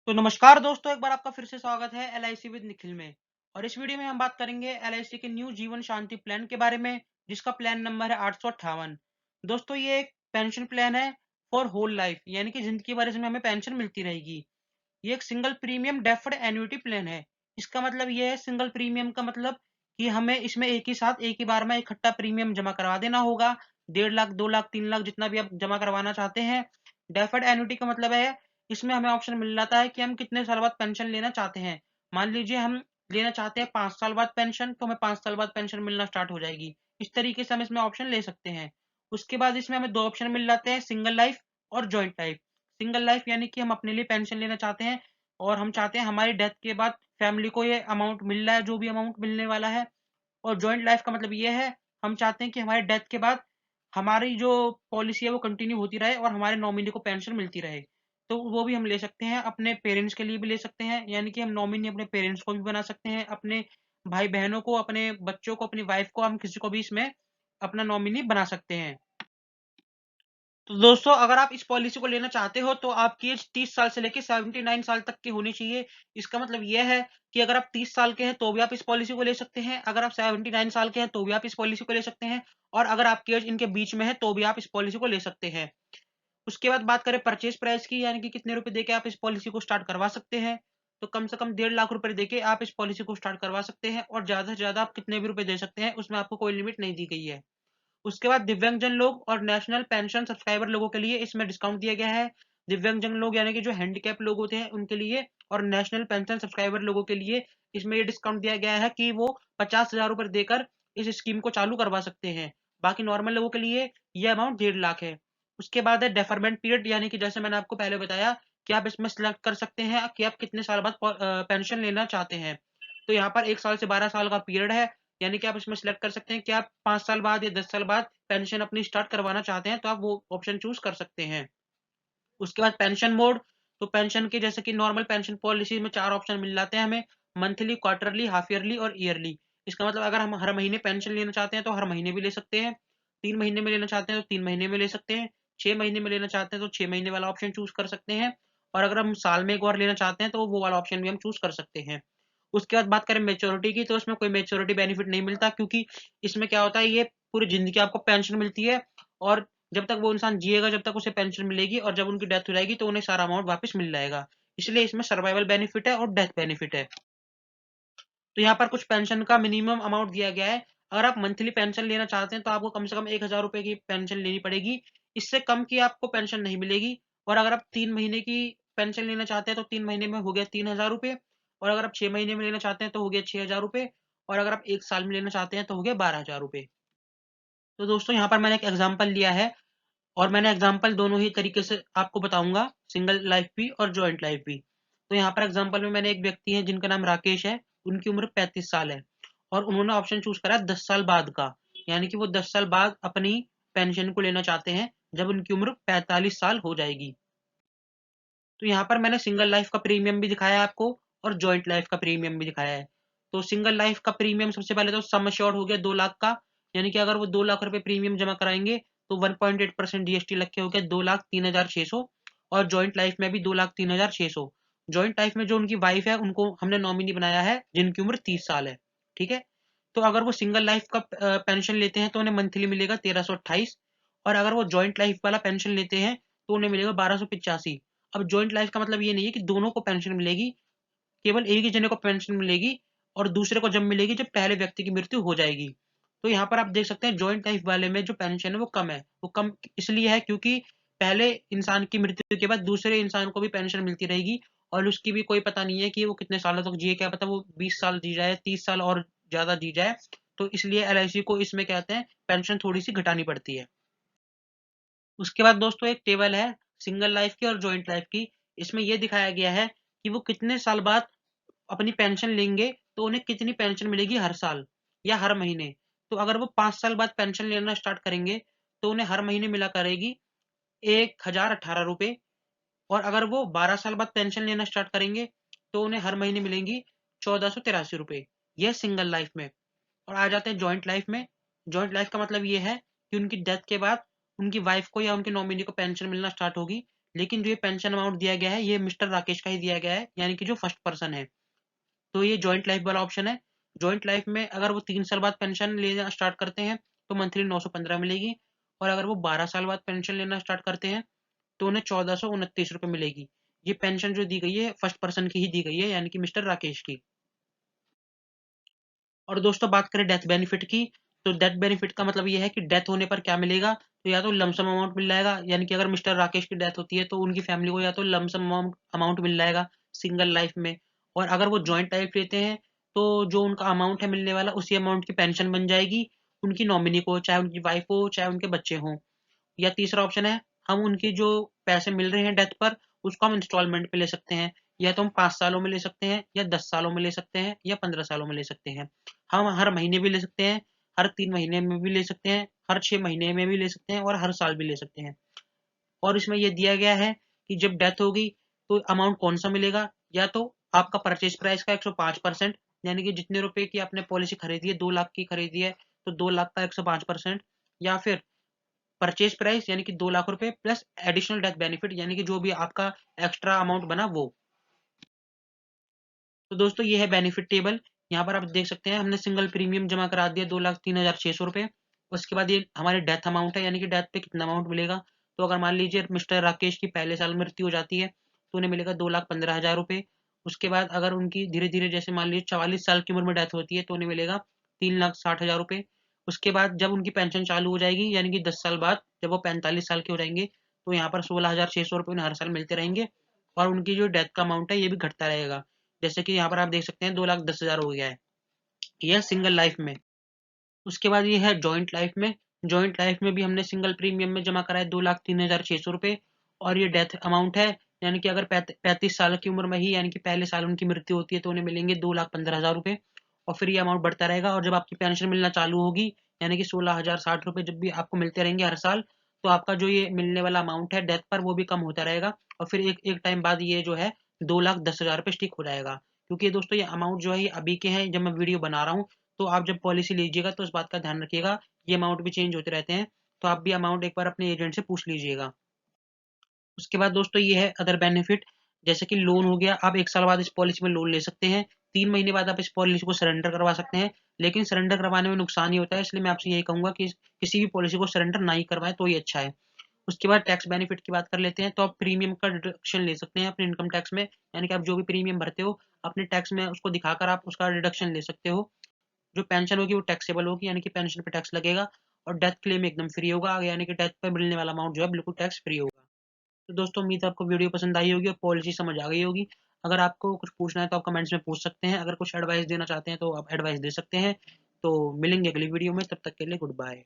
तो नमस्कार दोस्तों, एक बार आपका फिर से स्वागत है एलआईसी विद निखिल में। और इस वीडियो में हम बात करेंगे एलआईसी के न्यू जीवन शांति प्लान के बारे में, जिसका प्लान नंबर है 858। दोस्तों, ये एक पेंशन प्लान है फॉर होल लाइफ, यानी कि जिंदगी भर इसमें हमें पेंशन मिलती रहेगी। ये एक single premium deferred annuity plan है। इसका मतलब ये है, सिंगल प्रीमियम का मतलब कि हमें इसमें एक ही साथ एक ही बार में इकट्ठा प्रीमियम जमा करवा देना होगा। 1.5 लाख, 2 लाख, 3 लाख, जितना भी आप जमा करवाना चाहते हैं। डेफर्ड एन्युटी का मतलब है, इसमें हमें ऑप्शन मिल जाता है कि हम कितने साल बाद पेंशन लेना चाहते हैं। मान लीजिए हम लेना चाहते हैं 5 साल बाद पेंशन, तो हमें 5 साल बाद पेंशन मिलना स्टार्ट हो जाएगी। इस तरीके से हम इसमें ऑप्शन ले सकते हैं। उसके बाद इसमें हमें 2 ऑप्शन मिल जाते हैं, सिंगल लाइफ और जॉइंट लाइफ। सिंगल लाइफ यानी कि हम अपने लिए पेंशन लेना चाहते हैं और हम चाहते हैं हमारी डेथ के बाद फैमिली को ये अमाउंट मिल रहा है, जो भी अमाउंट मिलने वाला है। और जॉइंट लाइफ का मतलब ये है, हम चाहते हैं कि हमारे डेथ के बाद हमारी जो पॉलिसी है वो कंटिन्यू होती रहे और हमारे नॉमिनी को पेंशन मिलती रहे। तो वो भी हम ले सकते हैं, अपने पेरेंट्स के लिए भी ले सकते हैं, यानी कि हम नॉमिनी अपने पेरेंट्स को भी बना सकते हैं, अपने भाई बहनों को, अपने बच्चों को, अपनी वाइफ को, हम किसी को भी इसमें अपना नॉमिनी बना सकते हैं। तो दोस्तों, अगर आप इस पॉलिसी को लेना चाहते हो तो आपकी एज 30 साल से लेके 79 साल तक की होनी चाहिए। इसका मतलब यह है कि अगर आप 30 साल के हैं तो भी आप इस पॉलिसी को ले सकते हैं, अगर आप 79 साल के हैं तो भी आप इस पॉलिसी को ले सकते हैं, और अगर आपकी एज इनके बीच में है तो भी आप इस पॉलिसी को ले सकते हैं। उसके बाद बात करें परचेज प्राइस की, यानी कि कितने रुपए देके आप इस पॉलिसी को स्टार्ट करवा सकते हैं। तो कम से कम 1.5 लाख रुपए देके आप इस पॉलिसी को स्टार्ट करवा सकते हैं, और ज्यादा से ज्यादा आप कितने भी रुपए दे सकते हैं, उसमें आपको कोई लिमिट नहीं दी गई है। उसके बाद दिव्यांगजन लोग और नेशनल पेंशन सब्सक्राइबर लोगों के लिए इसमें डिस्काउंट दिया गया है। दिव्यांगजन लोग यानी कि जो हैंडीकैप लोग होते हैं उनके लिए, और नेशनल पेंशन सब्सक्राइबर लोगों के लिए इसमें ये डिस्काउंट दिया गया है कि वो 50,000 रुपए देकर इस स्कीम को चालू करवा सकते हैं। बाकी नॉर्मल लोगों के लिए ये अमाउंट 1.5 लाख है। उसके बाद है डेफरमेंट पीरियड, यानी कि जैसे मैंने आपको पहले बताया कि आप इसमें सिलेक्ट कर सकते हैं कि आप कितने साल बाद पेंशन लेना चाहते हैं। तो यहाँ पर 1 साल से 12 साल का पीरियड है, यानी कि आप इसमें सिलेक्ट कर सकते हैं कि आप 5 साल बाद या 10 साल बाद पेंशन अपनी स्टार्ट करवाना चाहते हैं, तो आप वो ऑप्शन चूज़ कर सकते हैं। उसके बाद पेंशन मोड, तो पेंशन के जैसे कि नॉर्मल पेंशन पॉलिसी में 4 ऑप्शन मिल जाते हैं हमें, मंथली, क्वार्टरली, हाफ ईयरली और ईयरली। इसका मतलब अगर हम हर महीने पेंशन लेना चाहते हैं तो हर महीने भी ले सकते हैं, 3 महीने में लेना चाहते हैं तो 3 महीने में ले सकते हैं, 6 महीने में लेना चाहते हैं तो 6 महीने वाला ऑप्शन चूज़ कर सकते हैं, और अगर हम साल में 1 बार लेना चाहते हैं तो वो वाला ऑप्शन भी हम चूज़ कर सकते हैं। उसके बाद बात करें मैच्योरिटी की, तो इसमें कोई मैच्योरिटी बेनिफिट नहीं मिलता, क्योंकि इसमें क्या होता है, ये पूरी ज़िंदगी आपको पेंशन मिलती है, और जब तक वो इंसान जिएगा, जब तक उसे पेंशन मिलेगी, और जब उनकी डेथ हो जाएगी तो उन्हें सारा अमाउंट वापस मिल जाएगा। इसलिए इसमें सर्वाइवल बेनिफिट है और डेथ बेनिफिट है। तो यहाँ पर कुछ पेंशन का मिनिमम अमाउंट दिया गया है। अगर आप मंथली पेंशन लेना चाहते हैं तो आपको कम से कम 1,000 रुपए की पेंशन लेनी पड़ेगी। इससे कम की आपको पेंशन नहीं मिलेगी। और अगर आप 3 महीने की पेंशन लेना चाहते हैं तो 3 महीने में हो गया 3,000 रुपए, और अगर आप 6 महीने में लेना चाहते हैं तो हो गया 6,000 रुपए, और अगर आप 1 साल में लेना चाहते हैं तो हो गया 12,000 रुपए। तो दोस्तों, यहाँ पर मैंने एक एग्जाम्पल लिया है, और मैंने एग्जाम्पल दोनों ही तरीके से आपको बताऊंगा, सिंगल लाइफ भी और जॉइंट लाइफ भी। तो यहाँ पर एग्जाम्पल में मैंने एक व्यक्ति है जिनका नाम राकेश है, उनकी उम्र 35 साल है, और उन्होंने ऑप्शन चूज करा 10 साल बाद का, यानी कि वो 10 साल बाद अपनी पेंशन को लेना चाहते हैं जब उनकी उम्र 45 साल हो जाएगी। तो यहाँ पर मैंने सिंगल लाइफ का प्रीमियम भी दिखाया है आपको, और जॉइंट लाइफ का प्रीमियम भी दिखाया है। तो सिंगल लाइफ का प्रीमियम सबसे पहले तो सम एश्योर्ड हो गया 2 लाख का, यानी कि अगर वो 2 लाख रुपए प्रीमियम जमा कराएंगे तो 1.8% जीएसटी लग के हो गया 2,03,600। और जॉइंट लाइफ में भी 2,03,600। जॉइंट लाइफ में जो उनकी वाइफ है उनको हमने नॉमिनी बनाया है, जिनकी उम्र 30 साल है। ठीक है। तो अगर वो सिंगल लाइफ का पेंशन लेते हैं तो उन्हें मंथली मिलेगा 1,328, और अगर वो जॉइंट लाइफ वाला पेंशन लेते हैं तो उन्हें मिलेगा 1,285। अब जॉइंट लाइफ का मतलब ये नहीं है कि दोनों को पेंशन मिलेगी, केवल एक ही जने को पेंशन मिलेगी, और दूसरे को जब मिलेगी जब पहले व्यक्ति की मृत्यु हो जाएगी। तो यहाँ पर आप देख सकते हैं जॉइंट लाइफ वाले में जो पेंशन है वो कम है। वो कम इसलिए है क्योंकि पहले इंसान की मृत्यु के बाद दूसरे इंसान को भी पेंशन मिलती रहेगी, और उसकी भी कोई पता नहीं है कि वो कितने सालों तक जिए, क्या पता वो 20 साल जी जाए, 30 साल और ज्यादा जी जाए। तो इसलिए एलआईसी को इसमें कहते हैं पेंशन थोड़ी सी घटानी पड़ती है। उसके बाद दोस्तों, एक टेबल है सिंगल लाइफ की और जॉइंट लाइफ की। इसमें यह दिखाया गया है कि वो कितने साल बाद अपनी पेंशन लेंगे, तो उन्हें कितनी पेंशन मिलेगी हर साल या हर महीने। तो अगर वो 5 साल बाद पेंशन लेना स्टार्ट करेंगे तो उन्हें हर महीने मिला करेगी 1,018 रुपये, और अगर वो 12 साल बाद पेंशन लेना स्टार्ट करेंगे तो उन्हें हर महीने मिलेंगी 1,483 रुपये। यह सिंगल लाइफ में। और आ जाते हैं जॉइंट लाइफ में। जॉइंट लाइफ का मतलब ये है कि उनकी डेथ के बाद उनकी वाइफ को या उनके नॉमिनी को पेंशन मिलना स्टार्ट होगी, लेकिन जो ये पेंशन अमाउंट दिया गया है ये मिस्टर राकेश का ही दिया गया है, यानी कि जो फर्स्ट पर्सन है। तो ये जॉइंट लाइफ वाला ऑप्शन है। जॉइंट लाइफ में अगर वो 3 साल बाद पेंशन लेना स्टार्ट करते हैं तो मंथली 915 मिलेगी, और अगर वो 12 साल बाद पेंशन लेना स्टार्ट करते हैं तो उन्हें 1429 रुपये मिलेगी। ये पेंशन जो दी गई है फर्स्ट पर्सन की ही दी गई है, यानी कि मिस्टर राकेश की। और दोस्तों बात करें डेथ बेनिफिट की, तो डेथ बेनिफिट का मतलब ये है कि डेथ होने पर क्या मिलेगा। तो या तो लमसम अमाउंट मिल जाएगा, यानी कि अगर मिस्टर राकेश की डेथ होती है तो उनकी फैमिली को या तो लमसम अमाउंट मिल जाएगा सिंगल लाइफ में। और अगर वो जॉइंट लाइफ लेते हैं तो जो उनका अमाउंट है मिलने वाला उसी अमाउंट की पेंशन बन जाएगी उनकी नॉमिनी को, चाहे उनकी वाइफ हो चाहे उनके बच्चे हों। या तीसरा ऑप्शन है, हम उनकी जो पैसे मिल रहे हैं डेथ पर उसको हम इंस्टॉलमेंट पे ले सकते हैं। या तो हम 5 सालों में ले सकते हैं, या 10 सालों में ले सकते हैं, या 15 सालों में ले सकते हैं। हम हर महीने भी ले सकते हैं, हर 3 महीने में भी ले सकते हैं, हर 6 महीने में भी ले सकते हैं, और हर साल भी ले सकते हैं। और इसमें यह दिया गया है कि जब डेथ होगी तो अमाउंट कौन सा मिलेगा। या तो आपका परचेज प्राइस का 105%, यानी कि जितने रुपए की आपने पॉलिसी खरीदी है, 2 लाख की खरीदी है तो 2 लाख का 105%। या फिर परचेज प्राइस यानी कि 2 लाख रुपए प्लस एडिशनल डेथ बेनिफिट, यानी कि जो भी आपका एक्स्ट्रा अमाउंट बना वो। तो दोस्तों ये है बेनिफिट टेबल। यहाँ पर आप देख सकते हैं हमने सिंगल प्रीमियम जमा करा दिया 2,03,600 रुपये। उसके बाद ये हमारे डेथ अमाउंट है, यानी कि डेथ पे कितना अमाउंट मिलेगा। तो अगर मान लीजिए मिस्टर राकेश की पहले साल मृत्यु हो जाती है तो उन्हें मिलेगा 2,15,000 रुपये। उसके बाद अगर उनकी धीरे धीरे जैसे मान लीजिए 44 साल की उम्र में डेथ होती है तो उन्हें मिलेगा 3,60,000 रुपये। उसके बाद जब उनकी पेंशन चालू हो जाएगी, यानी कि 10 साल बाद जब वो 45 साल के हो जाएंगे तो यहाँ पर 16,600 रुपये उन्हें हर साल मिलते रहेंगे। और उनकी जो डेथ का अमाउंट है ये भी घटता रहेगा। जैसे कि यहाँ पर आप देख सकते हैं 2,10,000 हो गया है, यह सिंगल लाइफ में। उसके बाद ये है जॉइंट लाइफ में। जॉइंट लाइफ में भी हमने सिंगल प्रीमियम में जमा करा है 2,03,600 रुपये। और ये डेथ अमाउंट है, यानी कि अगर 35 साल की उम्र में ही यानी कि पहले साल उनकी मृत्यु होती है तो उन्हें मिलेंगे 2,15,000 रुपये। और फिर ये अमाउंट बढ़ता रहेगा, और जब आपकी पेंशन मिलना चालू होगी यानी कि 16,060 रुपये जब भी आपको मिलते रहेंगे हर साल, तो आपका जो ये मिलने वाला अमाउंट है डेथ पर वो भी कम होता रहेगा। और फिर एक एक टाइम बाद ये जो है 2,10,000 रुपये स्टिक हो जाएगा। क्योंकि दोस्तों ये अमाउंट जो है ये अभी के हैं जब मैं वीडियो बना रहा हूँ। तो आप जब पॉलिसी लीजिएगा तो इस बात का ध्यान रखिएगा, ये अमाउंट भी चेंज होते रहते हैं। तो आप भी अमाउंट एक बार अपने एजेंट से पूछ लीजिएगा। उसके बाद दोस्तों ये है अदर बेनिफिट। जैसे कि लोन हो गया, आप 1 साल बाद इस पॉलिसी में लोन ले सकते हैं। 3 महीने बाद आप इस पॉलिसी को सरेंडर करवा सकते हैं। लेकिन सरेंडर करवाने में नुकसान ही होता है, इसलिए मैं आपसे यही कहूंगा कि किसी भी पॉलिसी को सरेंडर ना ही करवाएं तो ये अच्छा है। उसके बाद टैक्स बेनिफिट की बात कर लेते हैं। तो आप प्रीमियम का डिडक्शन ले सकते हैं अपने इनकम टैक्स में, यानी कि आप जो भी प्रीमियम भरते हो अपने टैक्स में उसको दिखाकर आप उसका डिडक्शन ले सकते हो। जो पेंशन होगी वो टैक्सेबल होगी, यानी कि पेंशन पे टैक्स लगेगा। और डेथ क्लेम एकदम फ्री होगा, यानी कि डेथ पे मिलने वाला अमाउंट जो है बिल्कुल टैक्स फ्री होगा। तो दोस्तों उम्मीद है आपको वीडियो पसंद आई होगी और पॉलिसी समझ आ गई होगी। अगर आपको कुछ पूछना है तो आप कमेंट्स में पूछ सकते हैं, अगर कुछ एडवाइस देना चाहते हैं तो आप एडवाइस दे सकते हैं। तो मिलेंगे अगली वीडियो में, तब तक के लिए गुड बाय।